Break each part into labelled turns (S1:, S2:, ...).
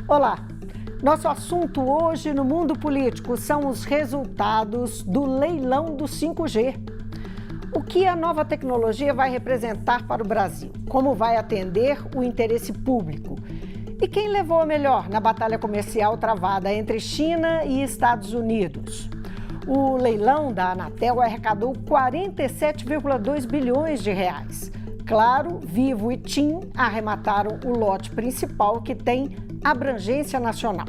S1: Olá! Nosso assunto hoje no mundo político são os resultados do leilão do 5G. O que a nova tecnologia vai representar para o Brasil? Como vai atender o interesse público? E quem levou a melhor na batalha comercial travada entre China e Estados Unidos? O leilão da Anatel arrecadou 47,2 bilhões de reais. Claro, Vivo e TIM arremataram o lote principal que tem abrangência nacional.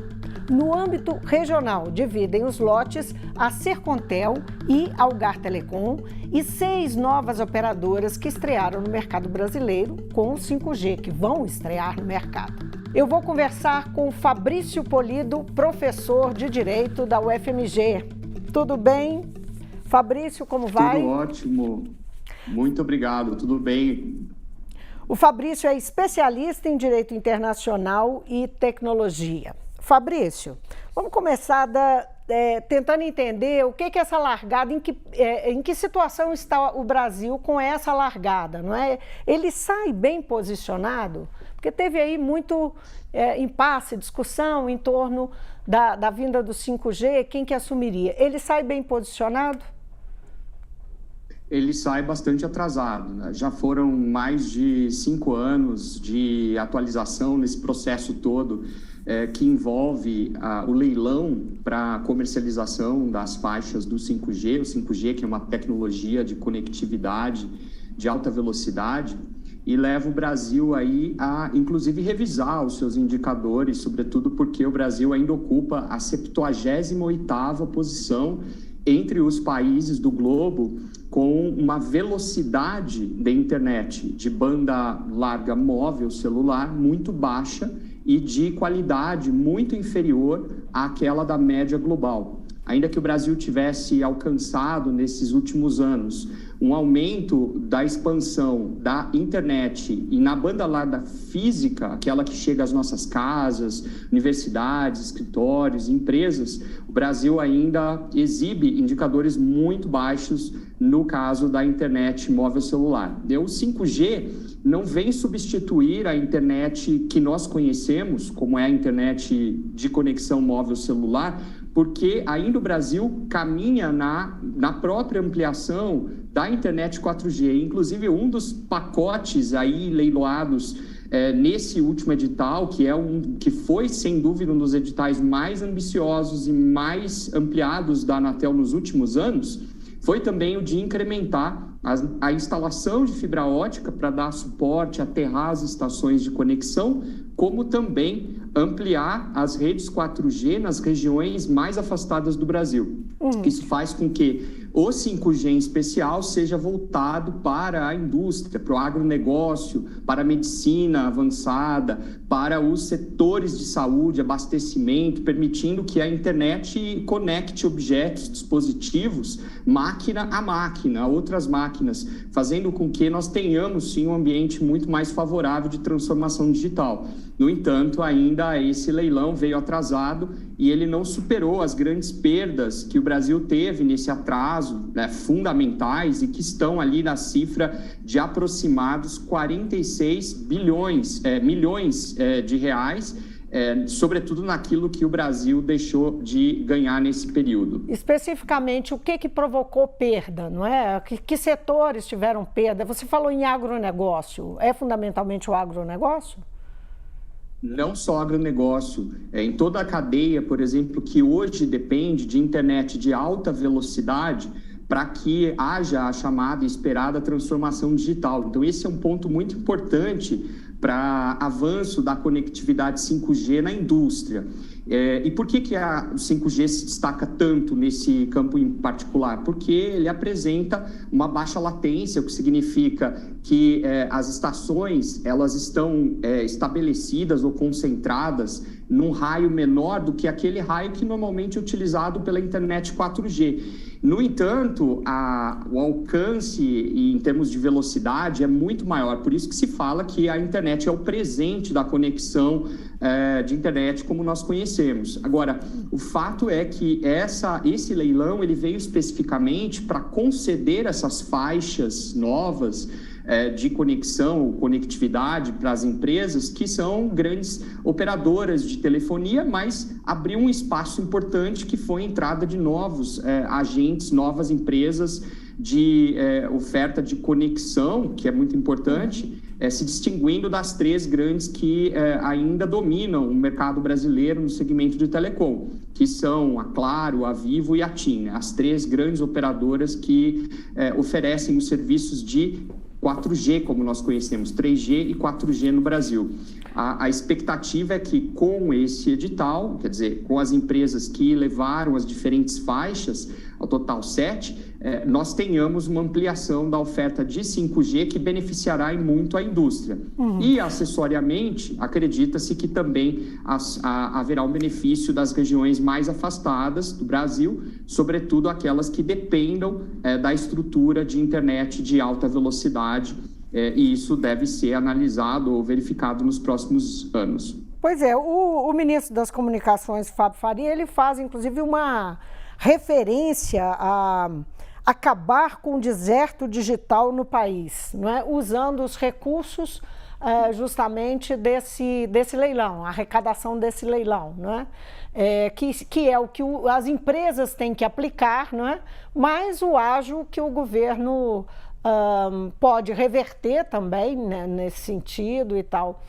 S1: No âmbito regional, dividem os lotes a Sercontel e Algar Telecom e 6 novas operadoras que estrearam no mercado brasileiro com o 5G, que vão estrear no mercado. Eu vou conversar com Fabrício Polido, professor de Direito da UFMG. Tudo bem? Fabrício, como vai?
S2: Tudo ótimo. Muito obrigado. Tudo bem.
S1: O Fabrício é especialista em Direito Internacional e Tecnologia. Fabrício, vamos começar tentando entender o que é essa largada, em que situação está o Brasil com essa largada, não é? Ele sai bem posicionado? Porque teve aí muito impasse, discussão em torno da vinda do 5G, quem que assumiria? Ele sai bem posicionado?
S2: Ele sai bastante atrasado, né? Já foram mais de 5 anos de atualização nesse processo todo que envolve o leilão para comercialização das faixas do 5G, o 5G que é uma tecnologia de conectividade de alta velocidade, e leva o Brasil aí a, inclusive, revisar os seus indicadores, sobretudo porque o Brasil ainda ocupa a 78ª posição entre os países do globo com uma velocidade da internet de banda larga móvel celular muito baixa e de qualidade muito inferior àquela da média global. Ainda que o Brasil tivesse alcançado nesses últimos anos um aumento da expansão da internet e na banda larga física, aquela que chega às nossas casas, universidades, escritórios, empresas, o Brasil ainda exibe indicadores muito baixos no caso da internet móvel celular. O 5G não vem substituir a internet que nós conhecemos, como é a internet de conexão móvel celular, porque ainda o Brasil caminha na própria ampliação da internet 4G. Inclusive, um dos pacotes aí leiloados nesse último edital, que foi, sem dúvida, um dos editais mais ambiciosos e mais ampliados da Anatel nos últimos anos, foi também o de incrementar a instalação de fibra ótica para dar suporte, aterrar as estações de conexão, como também ampliar as redes 4G nas regiões mais afastadas do Brasil. Isso faz com que o 5G em especial seja voltado para a indústria, para o agronegócio, para a medicina avançada, para os setores de saúde, abastecimento, permitindo que a internet conecte objetos, dispositivos, máquina a máquina, a outras máquinas, fazendo com que nós tenhamos, sim, um ambiente muito mais favorável de transformação digital. No entanto, ainda esse leilão veio atrasado e ele não superou as grandes perdas que o Brasil teve nesse atraso, fundamentais, e que estão ali na cifra de aproximados 46 milhões de reais, sobretudo naquilo que o Brasil deixou de ganhar nesse período.
S1: Especificamente, o que provocou perda, não é? Que setores tiveram perda? Você falou em agronegócio, é fundamentalmente o agronegócio?
S2: Não só agronegócio, em toda a cadeia, por exemplo, que hoje depende de internet de alta velocidade para que haja a chamada e esperada transformação digital. Então, esse é um ponto muito importante para avanço da conectividade 5G na indústria. E por que o 5G se destaca tanto nesse campo em particular? Porque ele apresenta uma baixa latência, o que significa que as estações elas estão estabelecidas ou concentradas num raio menor do que aquele raio que normalmente é utilizado pela internet 4G. No entanto, o alcance em termos de velocidade é muito maior, por isso que se fala que a internet é o presente da conexão de internet como nós conhecemos. Agora, o fato é que esse leilão ele veio especificamente para conceder essas faixas novas de conexão ou conectividade para as empresas, que são grandes operadoras de telefonia, mas abriu um espaço importante que foi a entrada de novos agentes, novas empresas de oferta de conexão, que é muito importante, se distinguindo das 3 grandes que ainda dominam o mercado brasileiro no segmento de telecom, que são a Claro, a Vivo e a TIM, as 3 grandes operadoras que oferecem os serviços de 4G, como nós conhecemos, 3G e 4G no Brasil. A expectativa é que com esse edital, quer dizer, com as empresas que levaram as diferentes faixas, ao total 7, nós tenhamos uma ampliação da oferta de 5G que beneficiará em muito a indústria. E, acessoriamente, acredita-se que também haverá um benefício das regiões mais afastadas do Brasil, sobretudo aquelas que dependam da estrutura de internet de alta velocidade, e isso deve ser analisado ou verificado nos próximos anos.
S1: Pois é, o ministro das Comunicações, Fábio Faria, ele faz, inclusive, uma referência a acabar com o deserto digital no país, não é? Usando os recursos justamente desse leilão, a arrecadação desse leilão, não é? Que é o que as empresas têm que aplicar, não é? Mas o ágio que o governo pode reverter também, né, nesse sentido e tal.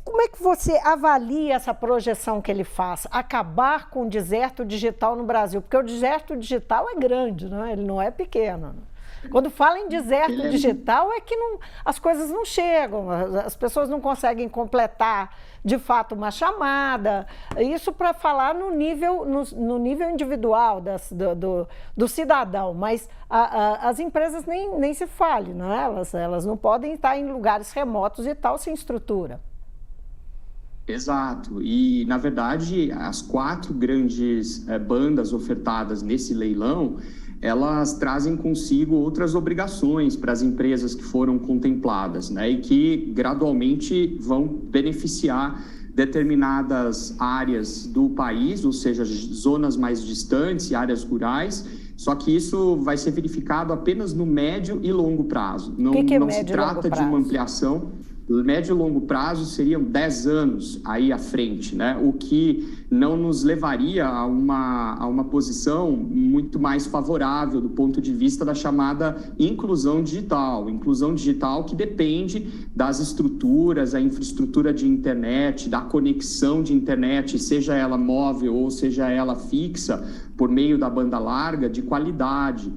S1: Como é que você avalia essa projeção que ele faz? Acabar com o deserto digital no Brasil? Porque o deserto digital é grande, né? Ele não é pequeno. Quando fala em deserto digital é que as coisas não chegam, as pessoas não conseguem completar de fato uma chamada. Isso para falar no nível individual do cidadão, mas as empresas nem se fale, não é? Elas não podem estar em lugares remotos e tal sem estrutura.
S2: Exato, e na verdade as 4 grandes bandas ofertadas nesse leilão, elas trazem consigo outras obrigações para as empresas que foram contempladas, né, e que gradualmente vão beneficiar determinadas áreas do país, ou seja, zonas mais distantes e áreas rurais, só que isso vai ser verificado apenas no médio e longo prazo. Não se trata de uma ampliação. Médio e longo prazo seriam 10 anos aí à frente, né? O que não nos levaria a uma posição muito mais favorável do ponto de vista da chamada inclusão digital que depende das estruturas, a infraestrutura de internet, da conexão de internet, seja ela móvel ou seja ela fixa, por meio da banda larga, de qualidade.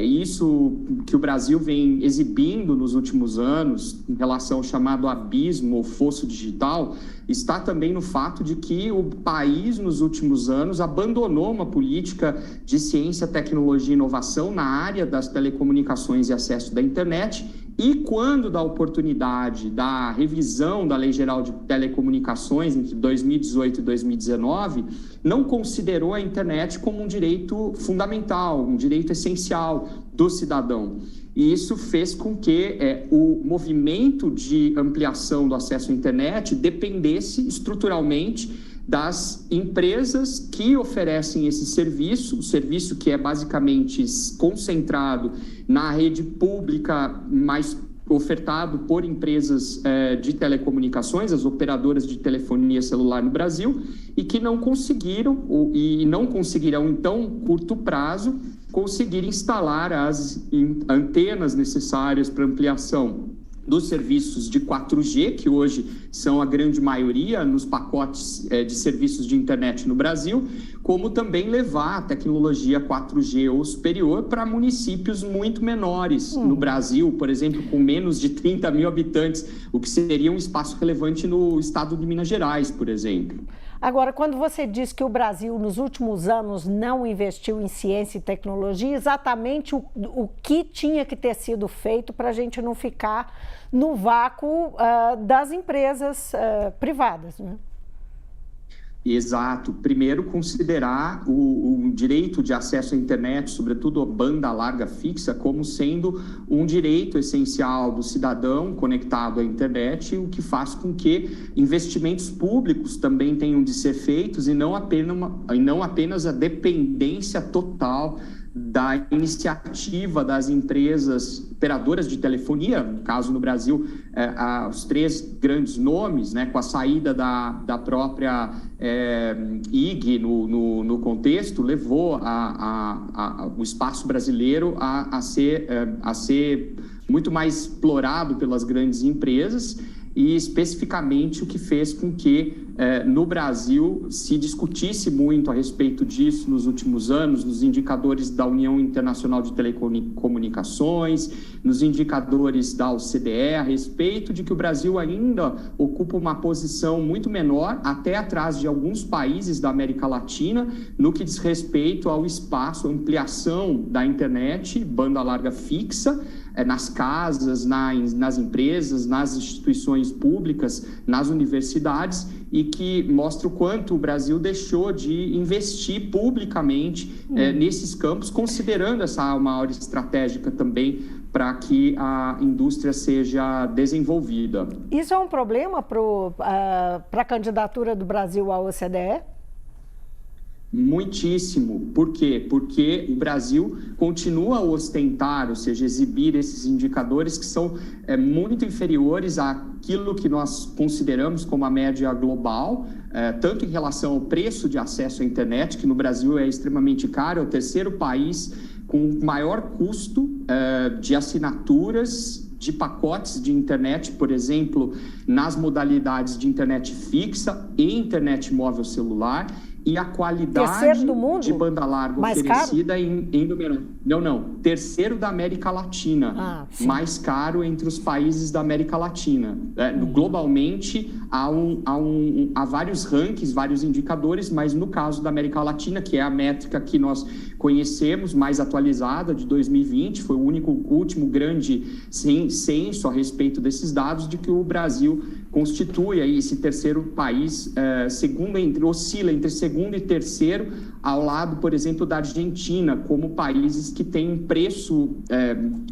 S2: Isso que o Brasil vem exibindo nos últimos anos em relação ao chamado abismo ou fosso digital está também no fato de que o país nos últimos anos abandonou uma política de ciência, tecnologia e inovação na área das telecomunicações e acesso da internet. E quando da oportunidade da revisão da Lei Geral de Telecomunicações entre 2018 e 2019, não considerou a internet como um direito fundamental, um direito essencial do cidadão. E isso fez com que o movimento de ampliação do acesso à internet dependesse estruturalmente das empresas que oferecem esse serviço, o serviço que é basicamente concentrado na rede pública, mais ofertado por empresas de telecomunicações, as operadoras de telefonia celular no Brasil, e que não conseguiram, e não conseguirão em tão curto prazo, conseguir instalar as antenas necessárias para ampliação dos serviços de 4G, que hoje são a grande maioria nos pacotes de serviços de internet no Brasil, como também levar a tecnologia 4G ou superior para municípios muito menores no Brasil, por exemplo, com menos de 30 mil habitantes, o que seria um espaço relevante no estado de Minas Gerais, por exemplo.
S1: Agora, quando você diz que o Brasil, nos últimos anos, não investiu em ciência e tecnologia, exatamente o que tinha que ter sido feito para a gente não ficar no vácuo das empresas privadas, né?
S2: Exato. Primeiro, considerar o direito de acesso à internet, sobretudo a banda larga fixa, como sendo um direito essencial do cidadão conectado à internet, o que faz com que investimentos públicos também tenham de ser feitos e não apenas a dependência total da iniciativa das empresas operadoras de telefonia, no caso no Brasil, os 3 grandes nomes, né, com a saída da própria IG no contexto, levou o espaço brasileiro a ser muito mais explorado pelas grandes empresas, e especificamente o que fez com que no Brasil se discutisse muito a respeito disso nos últimos anos, nos indicadores da União Internacional de Telecomunicações, nos indicadores da OCDE, a respeito de que o Brasil ainda ocupa uma posição muito menor, até atrás de alguns países da América Latina, no que diz respeito ao espaço, ampliação da internet, banda larga fixa, nas casas, nas empresas, nas instituições públicas, nas universidades, e que mostra o quanto o Brasil deixou de investir publicamente nesses campos, considerando essa maior estratégica também para que a indústria seja desenvolvida.
S1: Isso é um problema para a candidatura do Brasil à OCDE?
S2: Muitíssimo. Por quê? Porque o Brasil continua a ostentar, ou seja, exibir esses indicadores que são muito inferiores àquilo que nós consideramos como a média global, tanto em relação ao preço de acesso à internet, que no Brasil é extremamente caro, é o 3º país com maior custo de assinaturas de pacotes de internet, por exemplo, nas modalidades de internet fixa e internet móvel celular, e a qualidade
S1: do mundo?
S2: De banda larga
S1: mais
S2: oferecida
S1: caro?
S2: em número... Não. 3º da América Latina. Mais caro entre os países da América Latina. Globalmente, há vários rankings, vários indicadores, mas no caso da América Latina, que é a métrica que nós conhecemos, mais atualizada, de 2020, foi o último grande censo a respeito desses dados, de que o Brasil constitui aí esse 3º país, oscila entre 2º e 3º, ao lado, por exemplo, da Argentina, como países que têm um preço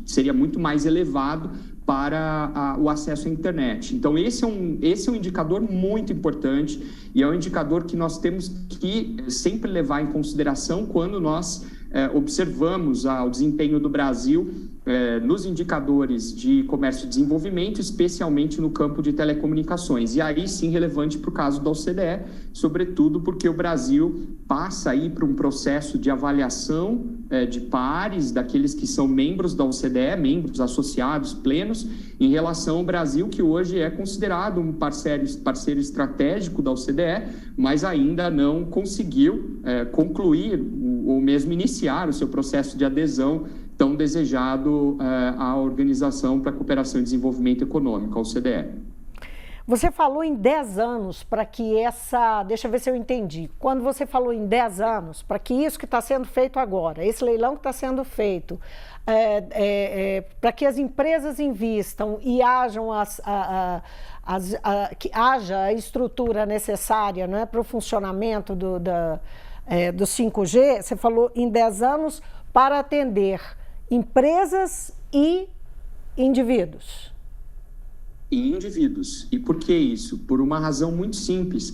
S2: seria muito mais elevado para o acesso à internet. Então, esse é um indicador muito importante, e é um indicador que nós temos que sempre levar em consideração quando nós observamos o desempenho do Brasil nos indicadores de comércio e desenvolvimento, especialmente no campo de telecomunicações. E aí sim relevante para o caso da OCDE, sobretudo porque o Brasil passa aí para um processo de avaliação de pares, daqueles que são membros da OCDE, membros associados plenos, em relação ao Brasil, que hoje é considerado um parceiro estratégico da OCDE, mas ainda não conseguiu concluir ou mesmo iniciar o seu processo de adesão tão desejado à Organização para a Cooperação e Desenvolvimento Econômico, a OCDE.
S1: Você falou em 10 anos para que deixa eu ver se eu entendi. Quando você falou em 10 anos, para que isso que está sendo feito agora, esse leilão que está sendo feito, para que as empresas invistam e que haja a estrutura necessária, não é, para o funcionamento do 5G, você falou em 10 anos para atender empresas e indivíduos.
S2: E por que isso? Por uma razão muito simples.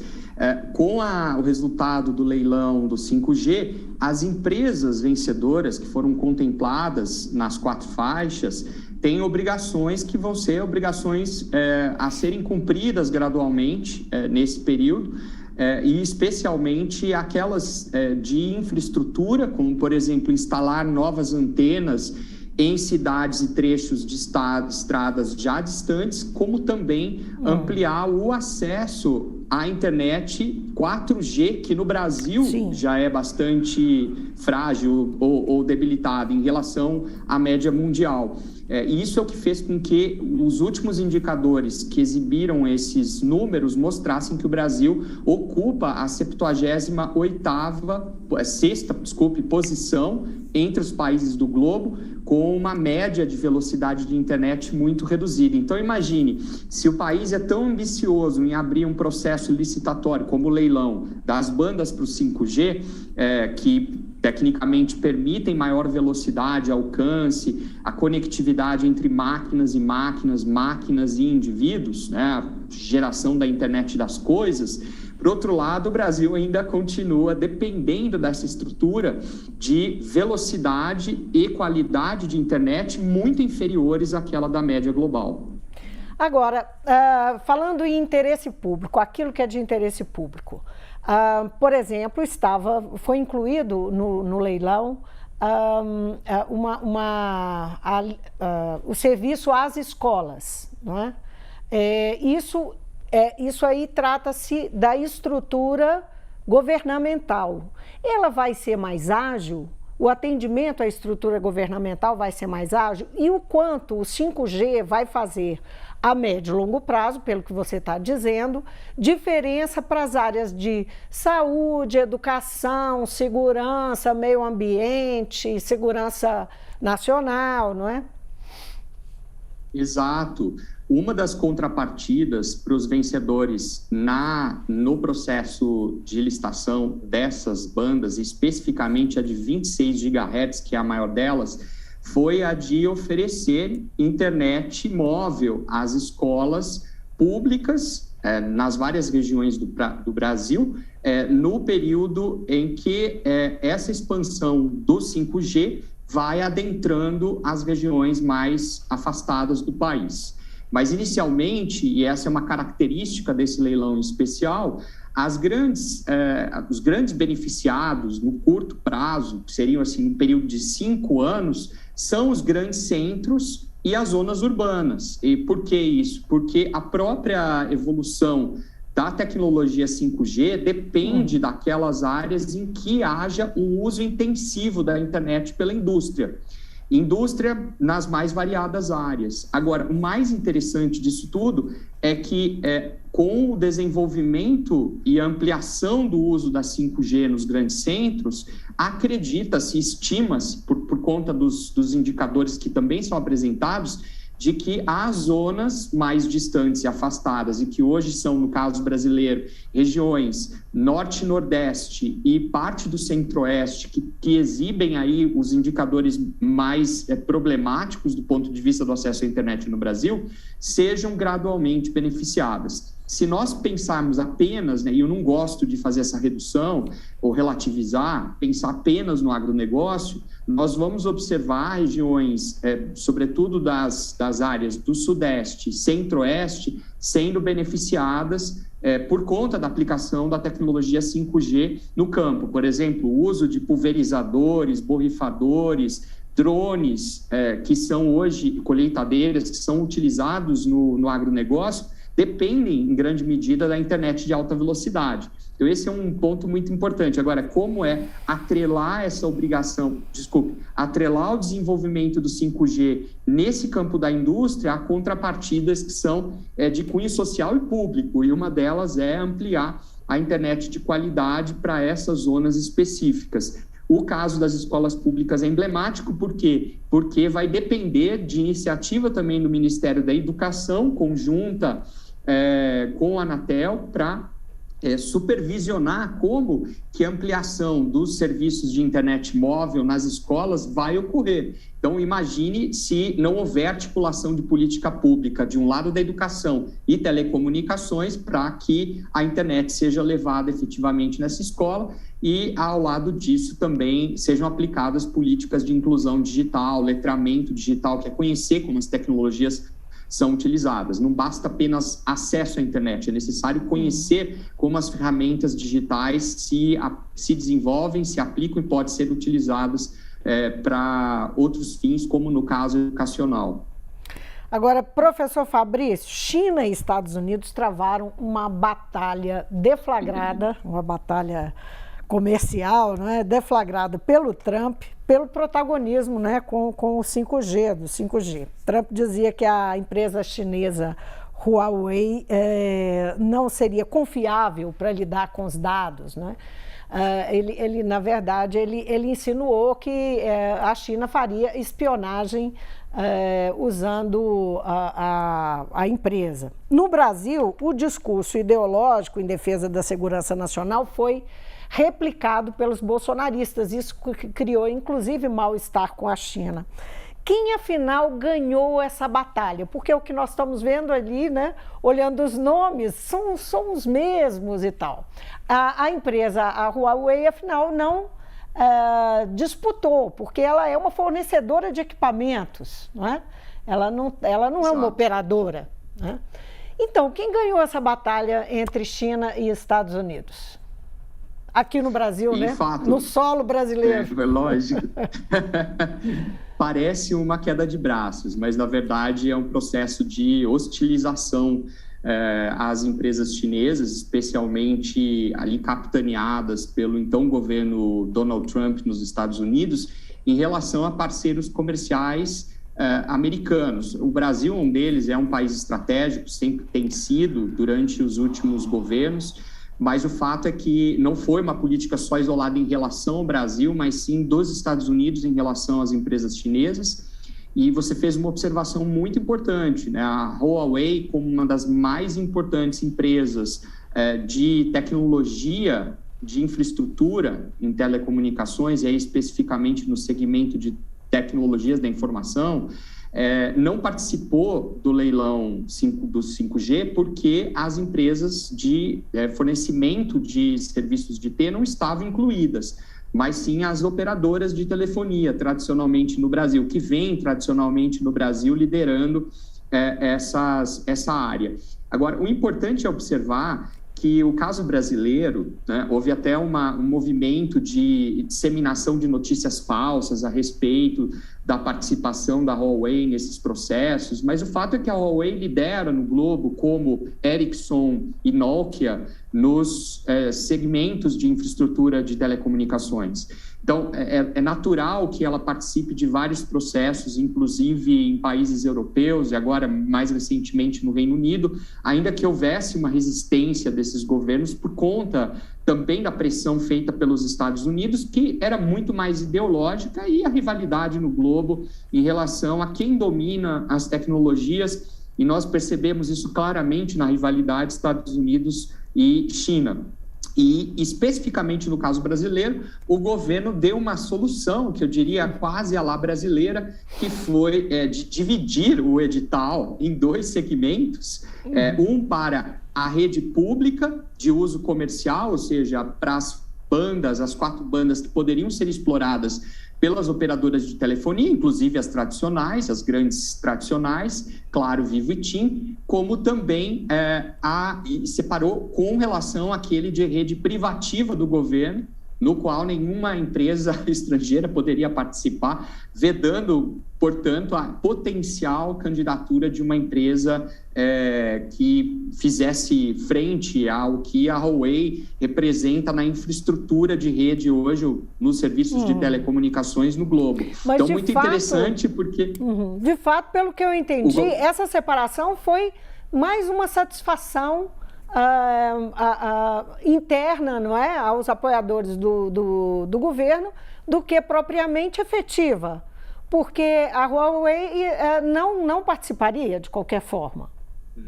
S2: Com o resultado do leilão do 5G, as empresas vencedoras que foram contempladas nas 4 faixas têm obrigações que vão ser obrigações a serem cumpridas gradualmente nesse período, e especialmente aquelas de infraestrutura, como, por exemplo, instalar novas antenas em cidades e trechos de estradas já distantes, como também ampliar o acesso à internet 4G, que no Brasil já é bastante frágil ou debilitado em relação à média mundial. E isso é o que fez com que os últimos indicadores que exibiram esses números mostrassem que o Brasil ocupa a 78ª posição entre os países do globo, com uma média de velocidade de internet muito reduzida. Então, imagine, se o país é tão ambicioso em abrir um processo licitatório, como o leilão das bandas para o 5G, que tecnicamente permitem maior velocidade, alcance, a conectividade entre máquinas e indivíduos, né? A geração da internet das coisas, Por outro lado, o Brasil ainda continua dependendo dessa estrutura de velocidade e qualidade de internet muito inferiores àquela da média global.
S1: Agora, falando em interesse público, aquilo que é de interesse público, por exemplo, foi incluído no leilão o serviço às escolas, não é? Isso aí trata-se da estrutura governamental. Ela vai ser mais ágil? O atendimento à estrutura governamental vai ser mais ágil? E o quanto o 5G vai fazer a médio e longo prazo, pelo que você está dizendo, diferença para as áreas de saúde, educação, segurança, meio ambiente, segurança nacional, não é?
S2: Exato. Uma das contrapartidas para os vencedores no processo de licitação dessas bandas, especificamente a de 26 GHz, que é a maior delas, foi a de oferecer internet móvel às escolas públicas nas várias regiões do Brasil, no período em que essa expansão do 5G vai adentrando as regiões mais afastadas do país. Mas, inicialmente, e essa é uma característica desse leilão especial, os grandes beneficiados no curto prazo, que seriam assim, um período de 5 anos, são os grandes centros e as zonas urbanas. E por que isso? Porque a própria evolução da tecnologia 5G depende daquelas áreas em que haja um uso intensivo da internet pela indústria. Indústria nas mais variadas áreas. Agora, o mais interessante disso tudo é que, com o desenvolvimento e ampliação do uso da 5G nos grandes centros, acredita-se, estima-se, por conta dos indicadores que também são apresentados, de que as zonas mais distantes e afastadas, e que hoje são, no caso brasileiro, regiões norte e nordeste e parte do centro-oeste, que exibem aí os indicadores mais problemáticos do ponto de vista do acesso à internet no Brasil, sejam gradualmente beneficiadas. Se nós pensarmos apenas, e eu não gosto de fazer essa redução ou relativizar, pensar apenas no agronegócio, nós vamos observar regiões, sobretudo das áreas do Sudeste e Centro-Oeste, sendo beneficiadas por conta da aplicação da tecnologia 5G no campo. Por exemplo, o uso de pulverizadores, borrifadores, drones, que são hoje colheitadeiras, que são utilizados no agronegócio, dependem, em grande medida, da internet de alta velocidade. Então, esse é um ponto muito importante. Agora, como atrelar essa obrigação, atrelar o desenvolvimento do 5G nesse campo da indústria a contrapartidas que são de cunho social e público, e uma delas é ampliar a internet de qualidade para essas zonas específicas. O caso das escolas públicas é emblemático, por quê? Porque vai depender de iniciativa também do Ministério da Educação, conjunta com a Anatel, para supervisionar como que a ampliação dos serviços de internet móvel nas escolas vai ocorrer. Então, imagine se não houver articulação de política pública de um lado da educação e telecomunicações para que a internet seja levada efetivamente nessa escola e, ao lado disso, também sejam aplicadas políticas de inclusão digital, letramento digital, que é conhecer como as tecnologias são utilizadas. Não basta apenas acesso à internet, é necessário conhecer como as ferramentas digitais se desenvolvem, se aplicam e podem ser utilizadas para outros fins, como no caso educacional.
S1: Agora, professor Fabrício, China e Estados Unidos travaram uma batalha deflagrada, uma batalha comercial, né, deflagrada pelo Trump, pelo protagonismo, né, com o 5G, do 5G. Trump dizia que a empresa chinesa Huawei não seria confiável para lidar com os dados, né? Na verdade, ele insinuou que a China faria espionagem usando a empresa. No Brasil, o discurso ideológico em defesa da segurança nacional foi replicado pelos bolsonaristas. Isso criou, inclusive, mal-estar com a China. Quem, afinal, ganhou essa batalha? Porque o que nós estamos vendo ali, né, olhando os nomes, são os mesmos e tal. A empresa, a Huawei, afinal, não disputou, porque ela é uma fornecedora de equipamentos, não é? Ela não é uma operadora, né? Então, quem ganhou essa batalha entre China e Estados Unidos? Aqui no Brasil, né?
S2: Fato,
S1: no solo brasileiro.
S2: Lógico. Parece uma queda de braços, mas, na verdade, é um processo de hostilização às empresas chinesas, especialmente ali capitaneadas pelo então governo Donald Trump nos Estados Unidos, em relação a parceiros comerciais americanos. O Brasil, um deles, é um país estratégico, sempre tem sido durante os últimos governos, mas o fato é que não foi uma política só isolada em relação ao Brasil, mas sim dos Estados Unidos em relação às empresas chinesas. E você fez uma observação muito importante, né? A Huawei, como uma das mais importantes empresas de tecnologia, de infraestrutura em telecomunicações, e aí especificamente no segmento de tecnologias da informação, não participou do leilão do 5G porque as empresas de fornecimento de serviços de TI não estavam incluídas, mas sim as operadoras de telefonia, tradicionalmente no Brasil, que vêm tradicionalmente no Brasil liderando essa área. Agora, o importante é observar que o caso brasileiro, né, houve até um movimento de disseminação de notícias falsas a respeito da participação da Huawei nesses processos, mas o fato é que a Huawei lidera no globo, como Ericsson e Nokia, nos segmentos de infraestrutura de telecomunicações. Então, é natural que ela participe de vários processos, inclusive em países europeus e agora, mais recentemente, no Reino Unido, ainda que houvesse uma resistência desses governos por conta também da pressão feita pelos Estados Unidos, que era muito mais ideológica, e a rivalidade no globo em relação a quem domina as tecnologias, e nós percebemos isso claramente na rivalidade Estados Unidos e China. E, especificamente no caso brasileiro, o governo deu uma solução, que eu diria quase à la brasileira, que foi de dividir o edital em dois segmentos, um para a rede pública de uso comercial, ou seja, para as 4 bandas que poderiam ser exploradas pelas operadoras de telefonia, inclusive as tradicionais, as grandes tradicionais, Claro, Vivo e TIM, como também separou com relação àquele de rede privativa do governo, no qual nenhuma empresa estrangeira poderia participar, vedando, portanto, a potencial candidatura de uma empresa que fizesse frente ao que a Huawei representa na infraestrutura de rede hoje, nos serviços de telecomunicações no globo.
S1: Mas,
S2: então, muito interessante porque...
S1: De fato, pelo que eu entendi, essa separação foi mais uma satisfação interna, não é, aos apoiadores do governo, do que propriamente efetiva, porque a Huawei não participaria de qualquer forma.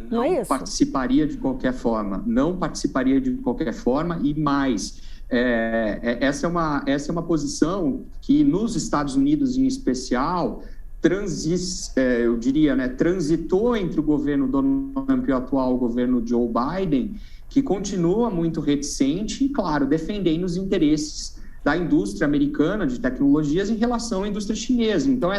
S1: Não é isso?
S2: Participaria de qualquer forma, não participaria de qualquer forma, e mais, essa é uma posição que nos Estados Unidos em especial eu diria, né, transitou entre o governo Donald Trump e o atual governo Joe Biden, que continua muito reticente e, claro, defendendo os interesses da indústria americana de tecnologias em relação à indústria chinesa. Então,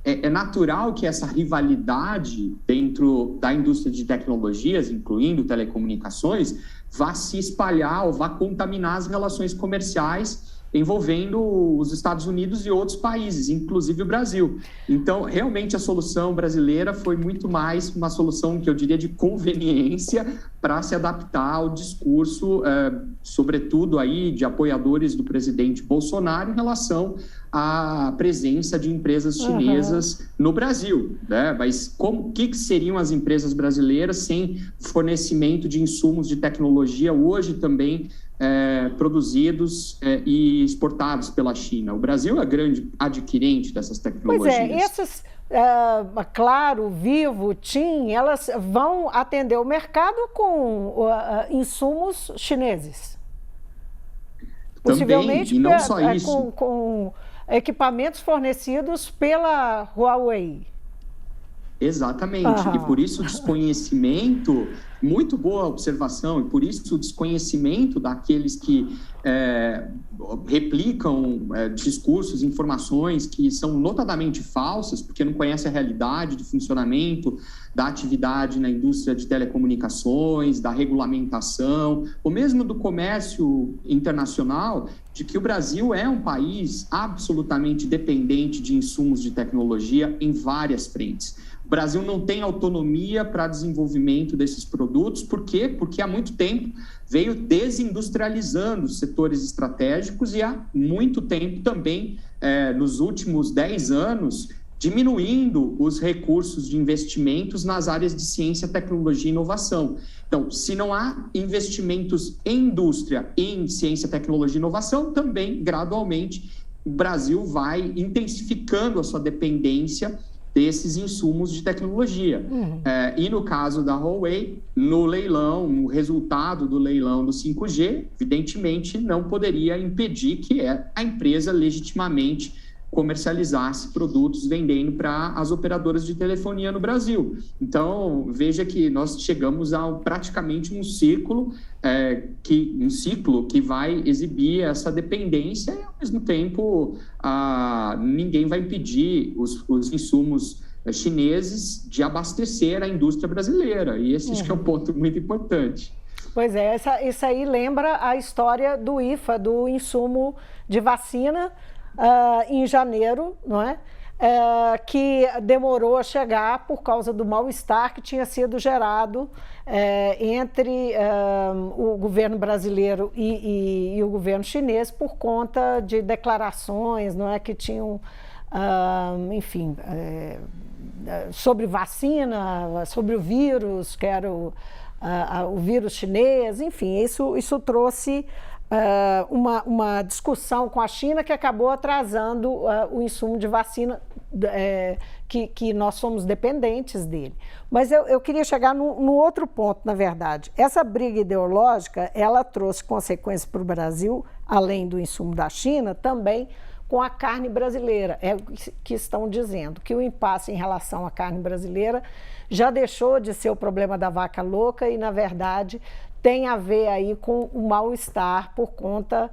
S2: é natural que essa rivalidade dentro da indústria de tecnologias, incluindo telecomunicações, vá se espalhar ou vá contaminar as relações comerciais envolvendo os Estados Unidos e outros países, inclusive o Brasil. Então, realmente, a solução brasileira foi muito mais uma solução que eu diria de conveniência para se adaptar ao discurso, sobretudo aí de apoiadores do presidente Bolsonaro em relação à presença de empresas chinesas no Brasil, né? Mas o que seriam as empresas brasileiras sem fornecimento de insumos de tecnologia hoje também produzidos e exportados pela China? O Brasil é grande adquirente dessas tecnologias.
S1: Pois essas, Claro, Vivo, TIM, elas vão atender o mercado com insumos chineses.
S2: Também, e não só isso.
S1: Com equipamentos fornecidos pela Huawei.
S2: Exatamente, e por isso o desconhecimento, muito boa observação, e por isso o desconhecimento daqueles que replicam discursos, informações que são notadamente falsas, porque não conhecem a realidade de funcionamento da atividade na indústria de telecomunicações, da regulamentação, ou mesmo do comércio internacional, de que o Brasil é um país absolutamente dependente de insumos de tecnologia em várias frentes. O Brasil não tem autonomia para desenvolvimento desses produtos. Por quê? Porque há muito tempo veio desindustrializando os setores estratégicos e há muito tempo também, nos últimos 10 anos, diminuindo os recursos de investimentos nas áreas de ciência, tecnologia e inovação. Então, se não há investimentos em indústria, em ciência, tecnologia e inovação, também, gradualmente, o Brasil vai intensificando a sua dependência desses insumos de tecnologia. E no caso da Huawei, no leilão, no resultado do leilão do 5G, evidentemente não poderia impedir que a empresa legitimamente comercializasse produtos vendendo para as operadoras de telefonia no Brasil. Então, veja que nós chegamos a praticamente um ciclo que vai exibir essa dependência e, ao mesmo tempo, ninguém vai impedir os insumos chineses de abastecer a indústria brasileira. E esse acho que é um ponto muito importante.
S1: Pois é, isso aí lembra a história do IFA, do insumo de vacina, em janeiro, não é? Que demorou a chegar por causa do mal-estar que tinha sido gerado entre o governo brasileiro e o governo chinês por conta de declarações, não é, que tinham, enfim, sobre vacina, sobre o vírus, que era o vírus chinês, enfim, isso trouxe uma discussão com a China que acabou atrasando o insumo de vacina que nós somos dependentes dele. Mas eu queria chegar no outro ponto, na verdade. Essa briga ideológica, ela trouxe consequências para o Brasil, além do insumo da China, também com a carne brasileira. É o que estão dizendo, que o impasse em relação à carne brasileira já deixou de ser o problema da vaca louca e, na verdade, tem a ver aí com o mal-estar por conta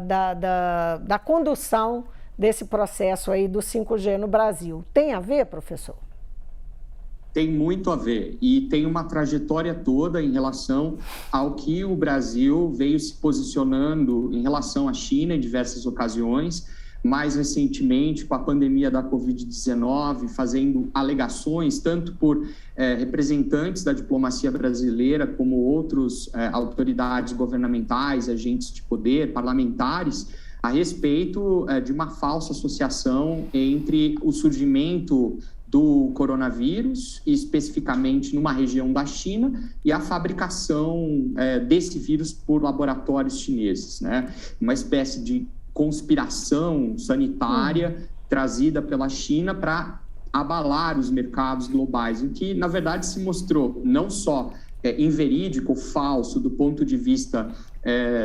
S1: da condução desse processo aí do 5G no Brasil. Tem a ver, professor?
S2: Tem muito a ver e tem uma trajetória toda em relação ao que o Brasil veio se posicionando em relação à China em diversas ocasiões, mais recentemente com a pandemia da Covid-19, fazendo alegações tanto por representantes da diplomacia brasileira como outras autoridades governamentais, agentes de poder, parlamentares, a respeito de uma falsa associação entre o surgimento do coronavírus, especificamente numa região da China, e a fabricação desse vírus por laboratórios chineses, né? Uma espécie de conspiração sanitária trazida pela China para abalar os mercados globais, o que, na verdade, se mostrou não só inverídico, falso, do ponto de vista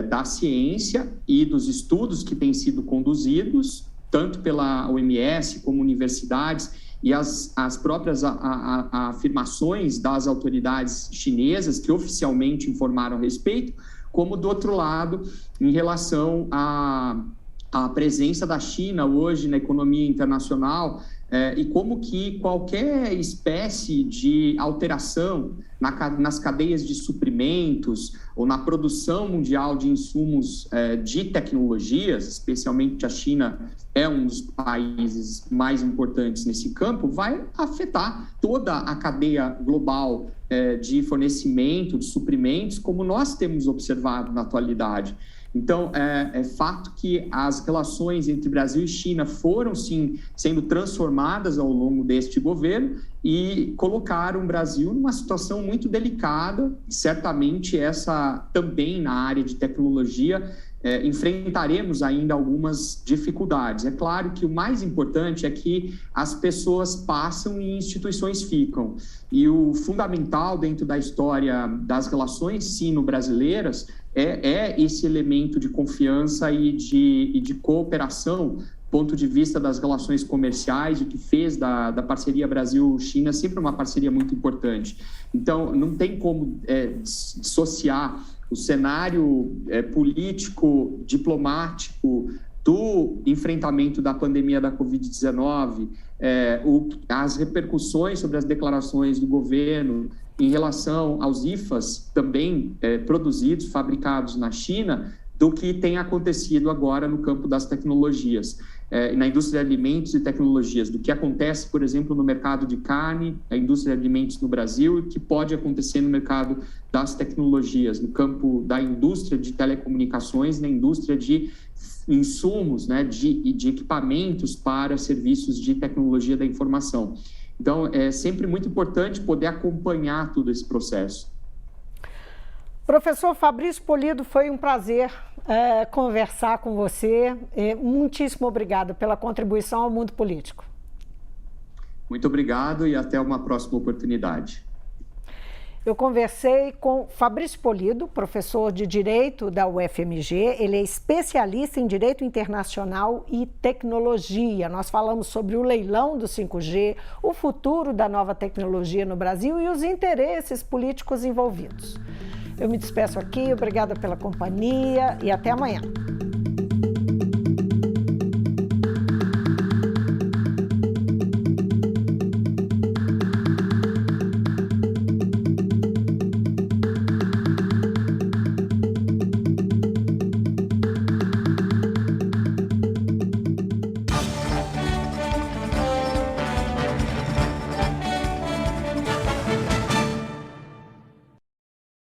S2: da ciência e dos estudos que têm sido conduzidos, tanto pela OMS como universidades, e as próprias afirmações das autoridades chinesas que oficialmente informaram a respeito, como do outro lado, em relação à presença da China hoje na economia internacional e como que qualquer espécie de alteração nas cadeias de suprimentos ou na produção mundial de insumos de tecnologias, especialmente a China é um dos países mais importantes nesse campo, vai afetar toda a cadeia global de fornecimento, de suprimentos, como nós temos observado na atualidade. Então, é fato que as relações entre Brasil e China foram, sim, sendo transformadas ao longo deste governo e colocaram o Brasil numa situação muito delicada. Certamente, essa também na área de tecnologia, enfrentaremos ainda algumas dificuldades. É claro que o mais importante é que as pessoas passam e instituições ficam. E o fundamental dentro da história das relações sino-brasileiras é esse elemento de confiança e de cooperação ponto de vista das relações comerciais, o que fez da parceria Brasil-China sempre uma parceria muito importante. Então, não tem como dissociar o cenário político, diplomático, do enfrentamento da pandemia da Covid-19, as repercussões sobre as declarações do governo em relação aos IFAs também produzidos, fabricados na China, do que tem acontecido agora no campo das tecnologias, na indústria de alimentos e tecnologias, do que acontece, por exemplo, no mercado de carne, a indústria de alimentos no Brasil, e que pode acontecer no mercado das tecnologias, no campo da indústria de telecomunicações, na indústria de insumos, né, de equipamentos para serviços de tecnologia da informação. Então, é sempre muito importante poder acompanhar todo esse processo.
S1: Professor Fabrício Polido, foi um prazer conversar com você. Muitíssimo obrigado pela contribuição ao mundo político.
S2: Muito obrigado e até uma próxima oportunidade.
S1: Eu conversei com Fabrício Polido, professor de Direito da UFMG. Ele é especialista em Direito Internacional e Tecnologia. Nós falamos sobre o leilão do 5G, o futuro da nova tecnologia no Brasil e os interesses políticos envolvidos. Eu me despeço aqui, obrigada pela companhia e até amanhã.